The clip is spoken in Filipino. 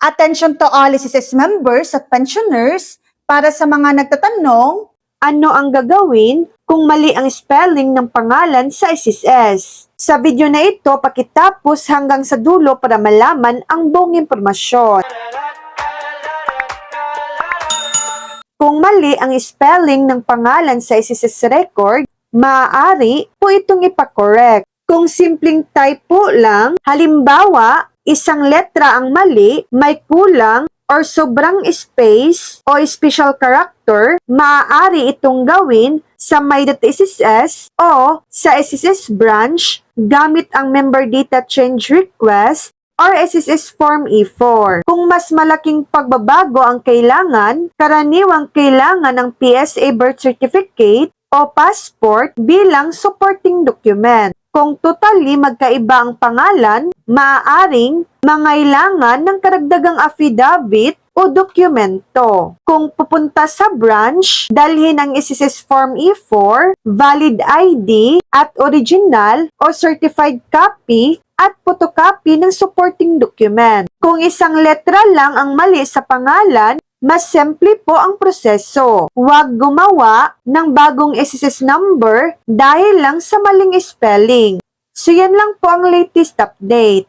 Attention to all SSS members at pensioners para sa mga nagtatanong, ano ang gagawin kung mali ang spelling ng pangalan sa SSS? Sa video na ito, pakitapos hanggang sa dulo para malaman ang buong impormasyon. Kung mali ang spelling ng pangalan sa SSS record, maaari po itong ipakorek. Kung simpleng typo lang, halimbawa, isang letra ang mali, may kulang or sobrang space o special character, maaari itong gawin sa my.sss o sa SSS branch gamit ang member data change request or SSS Form E4. Kung mas malaking pagbabago ang kailangan, karaniwang kailangan ng PSA birth certificate o passport bilang supporting document. Kung totally magkaiba ang pangalan, maaaring mangailangan ng karagdagang affidavit o dokumento. Kung pupunta sa branch, dalhin ang SSS Form E4, valid ID at original o certified copy at photocopy ng supporting document. Kung isang letra lang ang mali sa pangalan, mas simple po ang proseso. Huwag gumawa ng bagong SSS number dahil lang sa maling spelling. So yan lang po ang latest update.